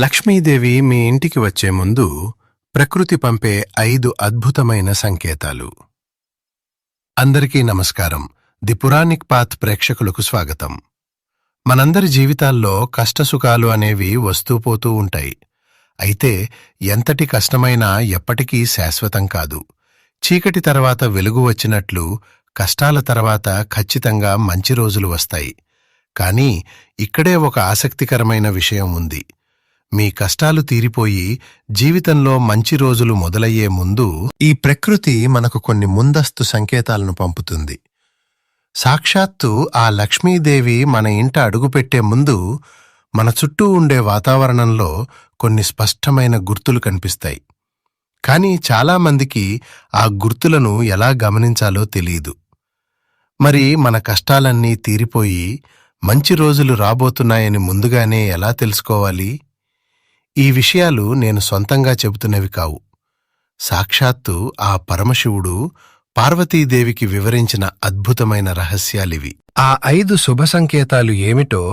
లక్ష్మీదేవి మీ ఇంటికి వచ్చే ముందు ప్రకృతి పంపే 5 అద్భుతమైన సంకేతాలు. అందరికీ నమస్కారం. ది పురాణిక్ పాత్ ప్రేక్షకులకు స్వాగతం. మనందరి జీవితాల్లో కష్టసుఖాలు అనేవి వస్తూపోతూ ఉంటాయి. అయితే ఎంతటి కష్టమైనా ఎప్పటికీ శాశ్వతం కాదు. చీకటి తర్వాత వెలుగు వచ్చినట్లు కష్టాల తర్వాత ఖచ్చితంగా మంచి రోజులు వస్తాయి. కానీ ఇక్కడే ఒక ఆసక్తికరమైన విషయం ఉంది. మీ కష్టాలు తీరిపోయి జీవితంలో మంచి రోజులు మొదలయ్యే ముందు ఈ ప్రకృతి మనకు కొన్ని ముందస్తు సంకేతాలను పంపుతుంది. సాక్షాత్తు ఆ లక్ష్మీదేవి మన ఇంట అడుగుపెట్టే ముందు మన చుట్టూ ఉండే వాతావరణంలో కొన్ని స్పష్టమైన గుర్తులు కనిపిస్తాయి. కానీ చాలామందికి ఆ గుర్తులను ఎలా గమనించాలో తెలియదు. మరి మన కష్టాలన్నీ తీరిపోయి మంచి రోజులు రాబోతున్నాయని ముందుగానే ఎలా తెలుసుకోవాలి? ఈ విషయాలు నేను సొంతంగా చెబుతున్నవి కావు. సాక్షాత్తు ఆ పరమశివుడు పార్వతీదేవికి వివరించిన అద్భుతమైన రహస్యాలివి. ఆ 5 శుభ సంకేతాలు ఏమిటో,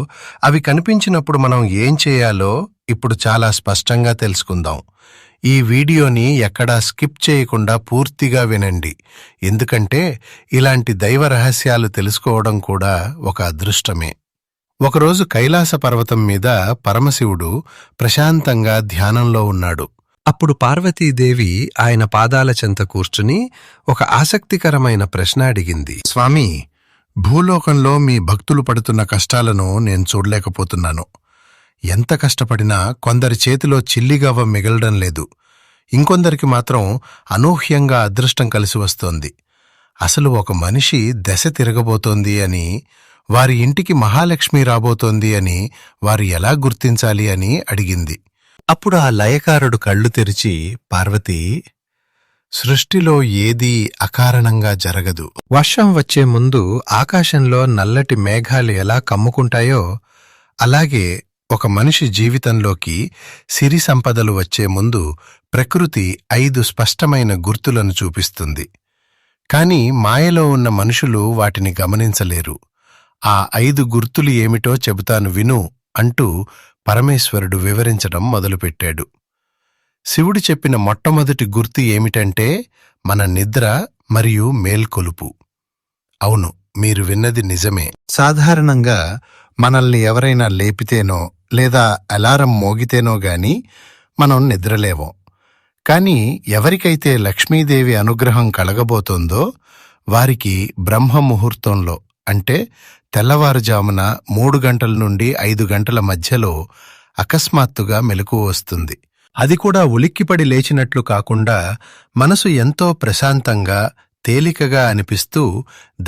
అవి కనిపించినప్పుడు మనం ఏం చేయాలో ఇప్పుడు చాలా స్పష్టంగా తెలుసుకుందాం. ఈ వీడియోని ఎక్కడా స్కిప్ చేయకుండా పూర్తిగా వినండి. ఎందుకంటే ఇలాంటి దైవ రహస్యాలు తెలుసుకోవడం కూడా ఒక అదృష్టమే. ఒకరోజు కైలాస పర్వతం మీద పరమశివుడు ప్రశాంతంగా ధ్యానంలో ఉన్నాడు. అప్పుడు పార్వతీదేవి ఆయన పాదాల చెంత కూర్చుని ఒక ఆసక్తికరమైన ప్రశ్న అడిగింది. స్వామీ, భూలోకంలో మీ భక్తులు పడుతున్న కష్టాలను నేను చూడలేకపోతున్నాను. ఎంత కష్టపడినా కొందరి చేతిలో చిల్లిగవ్వ మిగలడం లేదు. ఇంకొందరికి మాత్రం అనూహ్యంగా అదృష్టం కలిసి వస్తోంది. అసలు ఒక మనిషి దశ తిరగబోతోంది అని, వారి ఇంటికి మహాలక్ష్మి రాబోతోంది అని వారు ఎలా గుర్తించాలి అని అడిగింది. అప్పుడు ఆ లయకారుడు కళ్ళు తెరిచి, పార్వతీ, సృష్టిలో ఏదీ అకారణంగా జరగదు. వర్షం వచ్చే ముందు ఆకాశంలో నల్లటి మేఘాలు ఎలా కమ్ముకుంటాయో, అలాగే ఒక మనిషి జీవితంలోకి సిరి సంపదలు వచ్చే ముందు ప్రకృతి 5 స్పష్టమైన గుర్తులను చూపిస్తుంది. కాని మాయలో ఉన్న మనుషులు వాటిని గమనించలేరు. ఆ 5 గుర్తులు ఏమిటో చెబుతాను విను అంటూ పరమేశ్వరుడు వివరించడం మొదలుపెట్టాడు. శివుడు చెప్పిన మొట్టమొదటి గుర్తు ఏమిటంటే మన నిద్ర మరియు మేల్కొలుపు. అవును, మీరు విన్నది నిజమే. సాధారణంగా మనల్ని ఎవరైనా లేపితేనో లేదా అలారం మోగితేనో గాని మనం నిద్రలేవం. కాని ఎవరికైతే లక్ష్మీదేవి అనుగ్రహం కలగబోతోందో వారికి బ్రహ్మముహూర్తంలో, అంటే తెల్లవారుజామున 3 గంటల నుండి 5 గంటల మధ్యలో అకస్మాత్తుగా మెలకువ వస్తుంది. అది కూడా ఉలిక్కిపడి లేచినట్లు కాకుండా మనసు ఎంతో ప్రశాంతంగా, తేలికగా అనిపిస్తూ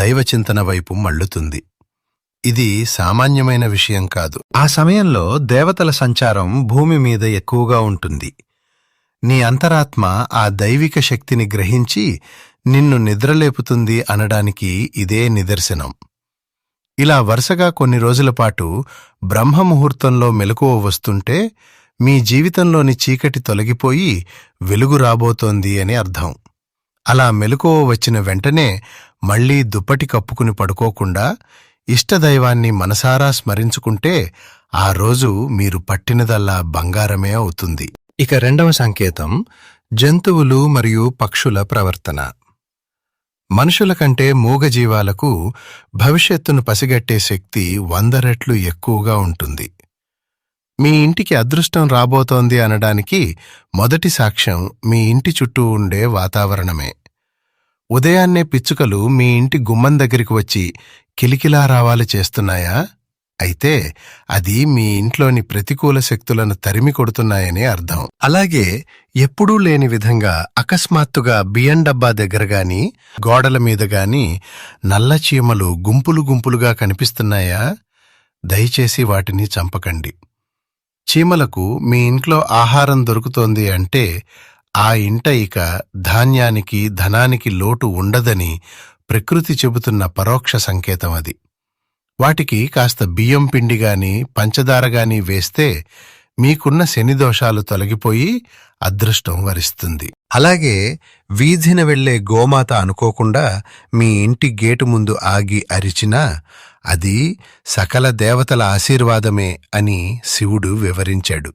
దైవచింతన వైపు మళ్లుతుంది. ఇది సామాన్యమైన విషయం కాదు. ఆ సమయంలో దేవతల సంచారం భూమి మీద ఎక్కువగా ఉంటుంది. నీ అంతరాత్మ ఆ దైవిక శక్తిని గ్రహించి నిన్ను నిద్రలేపుతుంది అనడానికి ఇదే నిదర్శనం. ఇలా వరుసగా కొన్ని రోజుల పాటు బ్రహ్మముహూర్తంలో మెలకువ వస్తుంటే మీ జీవితంలోని చీకటి తొలగిపోయి వెలుగు రాబోతోంది అని అర్థం. అలా మెలకువ వచ్చిన వెంటనే మళ్లీ దుప్పటి కప్పుకుని పడుకోకుండా ఇష్టదైవాన్ని మనసారా స్మరించుకుంటే ఆ రోజు మీరు పట్టినదల్లా బంగారమే అవుతుంది. ఇక 2వ సంకేతం జంతువులు మరియు పక్షుల ప్రవర్తన. మనుషుల కంటే మూగజీవాలకు భవిష్యత్తును పసిగట్టే శక్తి 100 రెట్లు ఎక్కువగా ఉంటుంది. మీ ఇంటికి అదృష్టం రాబోతోంది అనడానికి మొదటి సాక్ష్యం మీ ఇంటి చుట్టూ ఉండే వాతావరణమే. ఉదయాన్నే పిచ్చుకలు మీ ఇంటి గుమ్మం దగ్గరికి వచ్చి కిలికిలా రావాలి చేస్తున్నాయా? అయితే అది మీ ఇంట్లోని ప్రతికూల శక్తులను తరిమి కొడుతున్నాయని అర్థం. అలాగే ఎప్పుడూ లేని విధంగా అకస్మాత్తుగా బియ్యం డబ్బా దగ్గర గాని, గోడల మీద గాని నల్ల చీమలు గుంపులు గుంపులుగా కనిపిస్తున్నాయా? దయచేసి వాటిని చంపకండి. చీమలకు మీ ఇంట్లో ఆహారం దొరుకుతోంది అంటే ఆ ఇంట ఇక ధాన్యానికి, ధనానికి లోటు ఉండదని ప్రకృతి చెబుతున్న పరోక్ష సంకేతం అది. వాటికి కాస్త బియ్యం పిండిగాని, పంచదారగాని వేస్తే మీకున్న శనిదోషాలు తొలగిపోయి అదృష్టం వరిస్తుంది. అలాగే వీధిన వెళ్లే గోమాత అనుకోకుండా మీ ఇంటి గేటు ముందు ఆగి అరిచినా అది సకల దేవతల ఆశీర్వాదమే అని శివుడు వివరించాడు.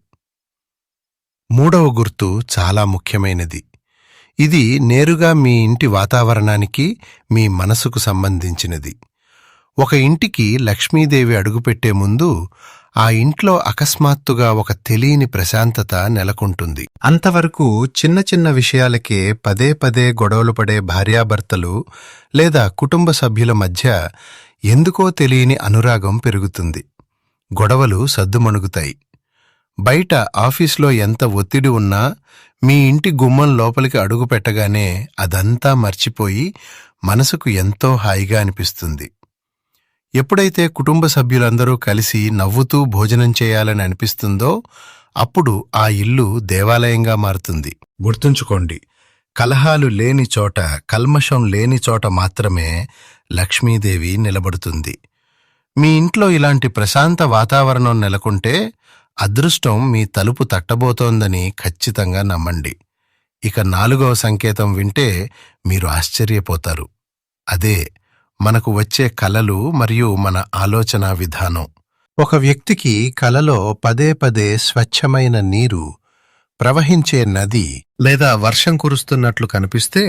మూడవ గుర్తు చాలా ముఖ్యమైనది. ఇది నేరుగా మీ ఇంటి వాతావరణానికి, మీ మనసుకు సంబంధించినది. ఒక ఇంటికి లక్ష్మీదేవి అడుగుపెట్టే ముందు ఆ ఇంట్లో అకస్మాత్తుగా ఒక తెలియని ప్రశాంతత నెలకొంటుంది. అంతవరకు చిన్న చిన్న విషయాలకే పదే పదే గొడవలు పడే భార్యాభర్తలు లేదా కుటుంబ సభ్యుల మధ్య ఎందుకో తెలియని అనురాగం పెరుగుతుంది. గొడవలు సద్దుమణుగుతాయి. బయట ఆఫీస్లో ఎంత ఒత్తిడి ఉన్నా మీ ఇంటి గుమ్మం లోపలికి అడుగు పెట్టగానే అదంతా మర్చిపోయి మనసుకు ఎంతో హాయిగా అనిపిస్తుంది. ఎప్పుడైతే కుటుంబ సభ్యులందరూ కలిసి నవ్వుతూ భోజనం చేయాలని అనిపిస్తుందో అప్పుడు ఆ ఇల్లు దేవాలయంగా మారుతుంది. గుర్తుంచుకోండి, కలహాలు లేని చోట, కల్మషం లేని చోట మాత్రమే లక్ష్మీదేవి నిలబడుతుంది. మీ ఇంట్లో ఇలాంటి ప్రశాంత వాతావరణం నెలకొంటే అదృష్టం మీ తలుపు తట్టబోతోందని ఖచ్చితంగా నమ్మండి. ఇక 4వ సంకేతం వింటే మీరు ఆశ్చర్యపోతారు. అదే మనకు వచ్చే కలలు మరియు మన ఆలోచన విధానం. ఒక వ్యక్తికి కలలో పదే పదే స్వచ్ఛమైన నీరు, ప్రవహించే నది లేదా వర్షం కురుస్తున్నట్లు కనిపిస్తే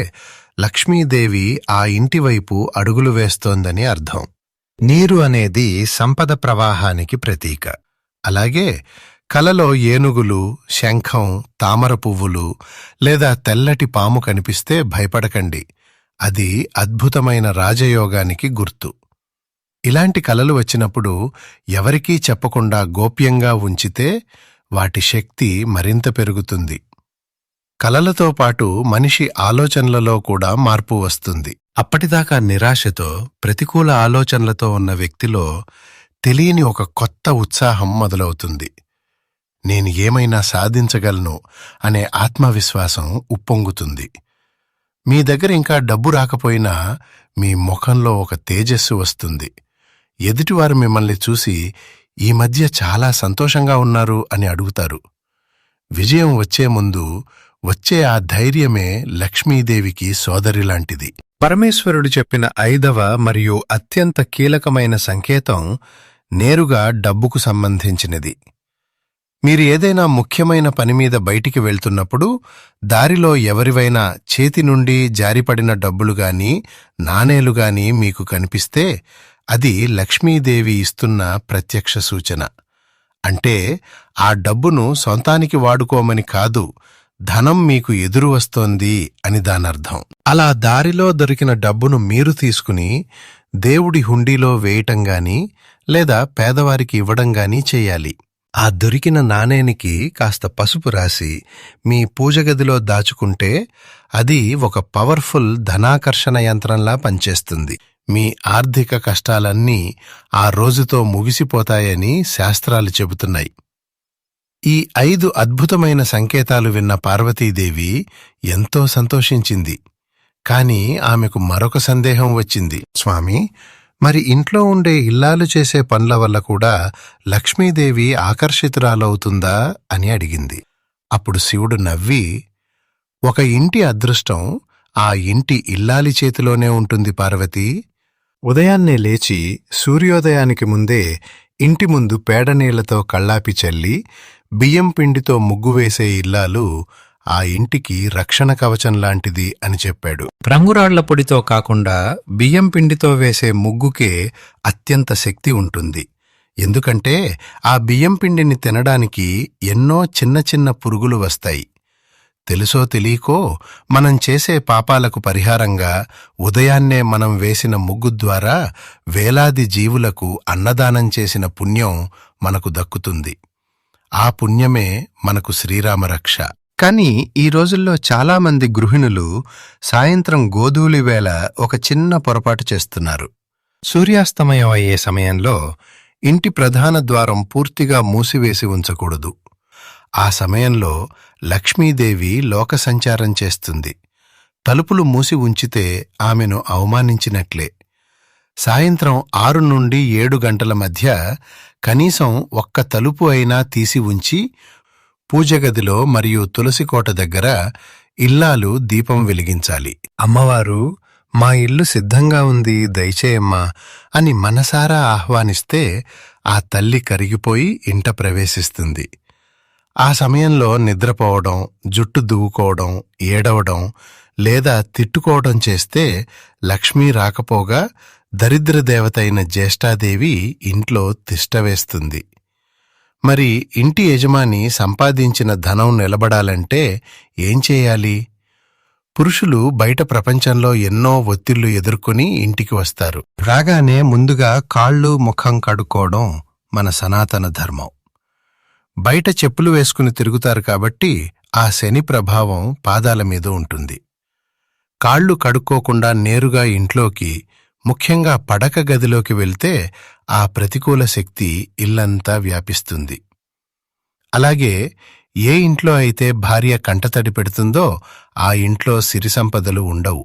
లక్ష్మీదేవి ఆ ఇంటి వైపు అడుగులు వేస్తోందని అర్థం. నీరు అనేది సంపద ప్రవాహానికి ప్రతీక. అలాగే కలలో ఏనుగులు, శంఖం, తామర పువ్వులు లేదా తెల్లటి పాము కనిపిస్తే భయపడకండి. అది అద్భుతమైన రాజయోగానికి గుర్తు. ఇలాంటి కలలు వచ్చినప్పుడు ఎవరికీ చెప్పకుండా గోప్యంగా ఉంచితే వాటి శక్తి మరింత పెరుగుతుంది. కలలతో పాటు మనిషి ఆలోచనలలో కూడా మార్పు వస్తుంది. అప్పటిదాకా నిరాశతో, ప్రతికూల ఆలోచనలతో ఉన్న వ్యక్తిలో తెలియని ఒక కొత్త ఉత్సాహం మొదలవుతుంది. నేను ఏమైనా సాధించగలను అనే ఆత్మవిశ్వాసం ఉప్పొంగుతుంది. మీ దగ్గర ఇంకా డబ్బు రాకపోయినా మీ ముఖంలో ఒక తేజస్సు వస్తుంది. ఎదుటివారు మిమ్మల్ని చూసి ఈ మధ్య చాలా సంతోషంగా ఉన్నారు అని అడుగుతారు. విజయం వచ్చే ముందు వచ్చే ఆ ధైర్యమే లక్ష్మీదేవికి సోదరిలాంటిది. పరమేశ్వరుడు చెప్పిన 5వ మరియు అత్యంత కీలకమైన సంకేతం నేరుగా డబ్బుకు సంబంధించినది. మీరు ఏదైనా ముఖ్యమైన పనిమీద బయటికి వెళ్తున్నప్పుడు దారిలో ఎవరివైనా చేతి నుండి జారిపడిన డబ్బులుగాని, నాణేలుగాని మీకు కనిపిస్తే అది లక్ష్మీదేవి ఇస్తున్న ప్రత్యక్ష సూచన. అంటే ఆ డబ్బును సొంతానికి వాడుకోమని కాదు, ధనం మీకు ఎదురు వస్తోంది అని దానర్థం. అలా దారిలో దొరికిన డబ్బును మీరు తీసుకుని దేవుడి హుండీలో వేయటంగాని లేదా పేదవారికి ఇవ్వడంగాని చెయ్యాలి. ఆ దొరికిన నాణేనికి కాస్త పసుపు రాసి మీ పూజగదిలో దాచుకుంటే అది ఒక పవర్ఫుల్ ధనాకర్షణ యంత్రంలా పనిచేస్తుంది. మీ ఆర్థిక కష్టాలన్నీ ఆ రోజుతో ముగిసిపోతాయని శాస్త్రాలు చెబుతున్నాయి. ఈ 5 అద్భుతమైన సంకేతాలు విన్న పార్వతీదేవి ఎంతో సంతోషించింది. కాని ఆమెకు మరొక సందేహం వచ్చింది. స్వామి, మరి ఇంట్లో ఉండే ఇల్లాలు చేసే పనుల వల్ల కూడా లక్ష్మీదేవి ఆకర్షితురాలవుతుందా అని అడిగింది. అప్పుడు శివుడు నవ్వి, ఒక ఇంటి అదృష్టం ఆ ఇంటి ఇల్లాలి చేతిలోనే ఉంటుంది పార్వతీ. ఉదయాన్నే లేచి సూర్యోదయానికి ముందే ఇంటి ముందు పేడనీళ్లతో కళ్ళాపి చల్లి బియ్యం పిండితో ముగ్గు వేసే ఇల్లాలు ఆ ఇంటికి రక్షణ కవచం లాంటిది అని చెప్పాడు. రంగురాళ్ల పొడితో కాకుండా బియ్యం పిండితో వేసే ముగ్గుకే అత్యంత శక్తి ఉంటుంది. ఎందుకంటే ఆ బియ్యం పిండిని తినడానికి ఎన్నో చిన్న చిన్న పురుగులు వస్తాయి. తెలుసో తెలియకో మనం చేసే పాపాలకు పరిహారంగా ఉదయాన్నే మనం వేసిన ముగ్గు ద్వారా వేలాది జీవులకు అన్నదానం చేసిన పుణ్యం మనకు దక్కుతుంది. ఆ పుణ్యమే మనకు శ్రీరామరక్ష. కానీ ఈ రోజుల్లో చాలామంది గృహిణులు సాయంత్రం గోధూళి వేళ ఒక చిన్న పొరపాటు చేస్తున్నారు. సూర్యాస్తమయం అయ్యే సమయంలో ఇంటి ప్రధాన ద్వారం పూర్తిగా మూసివేసి ఉంచకూడదు. ఆ సమయంలో లక్ష్మీదేవి లోక సంచారం చేస్తుంది. తలుపులు మూసి ఉంచితే ఆమెను అవమానించినట్లే. సాయంత్రం 6 నుండి 7 గంటల మధ్య కనీసం ఒక్క తలుపు అయినా తీసి ఉంచి పూజగదిలో మరియు తులసికోట దగ్గర ఇల్లాలు దీపం వెలిగించాలి. అమ్మవారు, మా ఇల్లు సిద్ధంగా ఉంది, దయచేయమ్మా అని మనసారా ఆహ్వానిస్తే ఆ తల్లి కరిగిపోయి ఇంట ప్రవేశిస్తుంది. ఆ సమయంలో నిద్రపోవడం, జుట్టు దువ్వుకోవడం, ఏడవడం లేదా తిట్టుకోవడం చేస్తే లక్ష్మీ రాకపోగా దరిద్ర దేవత అయిన జ్యేష్ఠాదేవి ఇంట్లో తిష్టవేస్తుంది. మరి ఇంటి యజమాని సంపాదించిన ధనం నిలబడాలంటే ఏం చేయాలి? పురుషులు బయట ప్రపంచంలో ఎన్నో ఒత్తిళ్లు ఎదుర్కొని ఇంటికి వస్తారు. రాగానే ముందుగా కాళ్ళు ముఖం కడుక్కోవడం మన సనాతన ధర్మం. బయట చెప్పులు వేసుకుని తిరుగుతారు కాబట్టి ఆ శని ప్రభావం పాదాల మీద ఉంటుంది. కాళ్ళు కడుక్కోకుండా నేరుగా ఇంట్లోకి, ముఖ్యంగా పడక గదిలోకి వెళ్తే ఆ ప్రతికూల శక్తి ఇల్లంతా వ్యాపిస్తుంది. అలాగే ఏ ఇంట్లో అయితే భార్య కంటతడి పెడుతుందో ఆ ఇంట్లో సిరి సంపదలు ఉండవు.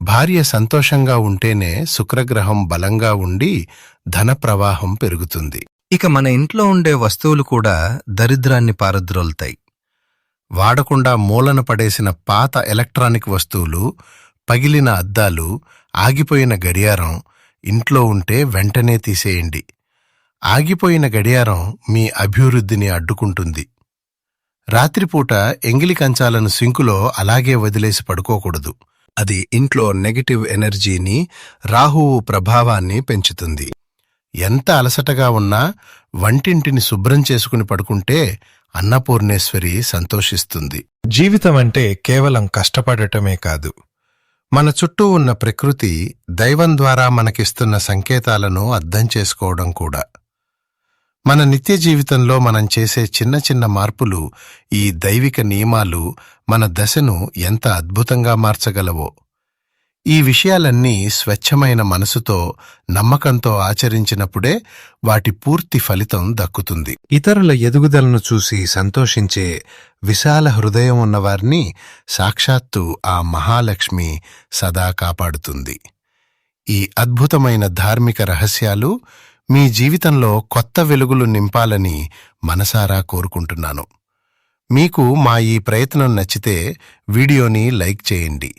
భార్య సంతోషంగా ఉంటేనే శుక్రగ్రహం బలంగా ఉండి ధన ప్రవాహం పెరుగుతుంది. ఇక మన ఇంట్లో ఉండే వస్తువులు కూడా దరిద్రాన్ని పారద్రోలుతాయి. వాడకుండా మూలన పడేసిన పాత ఎలక్ట్రానిక్ వస్తువులు, పగిలిన అద్దాలు, ఆగిపోయిన గడియారం ఇంట్లో ఉంటే వెంటనే తీసేయండి. ఆగిపోయిన గడియారం మీ అభివృద్ధిని అడ్డుకుంటుంది. రాత్రిపూట ఎంగిలి కంచాలను సింకులో అలాగే వదిలేసి పడుకోకూడదు. అది ఇంట్లో నెగటివ్ ఎనర్జీని, రాహువు ప్రభావాన్ని పెంచుతుంది. ఎంత అలసటగా ఉన్నా వంటింటిని శుభ్రం చేసుకుని పడుకుంటే అన్నపూర్ణేశ్వరి సంతోషిస్తుంది. జీవితం అంటే కేవలం కష్టపడటమే కాదు, మన చుట్టూ ఉన్న ప్రకృతి, దైవం ద్వారా మనకిస్తున్న సంకేతాలను అర్థం చేసుకోవడం కూడా. మన నిత్య జీవితంలో మనం చేసే చిన్న చిన్న మార్పులు, ఈ దైవిక నియమాలు మన దశను ఎంత అద్భుతంగా మార్చగలవో. ఈ విషయాలన్నీ స్వచ్ఛమైన మనసుతో, నమ్మకంతో ఆచరించినప్పుడే వాటి పూర్తి ఫలితం దక్కుతుంది. ఇతరుల ఎదుగుదలను చూసి సంతోషించే విశాల హృదయం ఉన్నవారిని సాక్షాత్తు ఆ మహాలక్ష్మి సదా కాపాడుతుంది. ఈ అద్భుతమైన ధార్మిక రహస్యాలు మీ జీవితంలో కొత్త వెలుగులు నింపాలని మనసారా కోరుకుంటున్నాను. మీకు మా ఈ ప్రయత్నం నచ్చితే వీడియోని లైక్ చేయండి.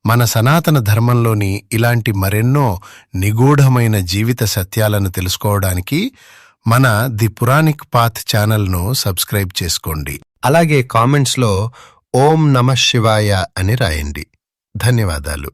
మన సనాతన ధర్మంలోని ఇలాంటి మరెన్నో నిగూఢమైన జీవిత సత్యాలను తెలుసుకోవడానికి మన ది పురాణిక్ పాత్ ఛానల్ను సబ్స్క్రైబ్ చేసుకోండి. అలాగే కామెంట్స్లో ఓం నమః శివాయ అని రాయండి. ధన్యవాదాలు.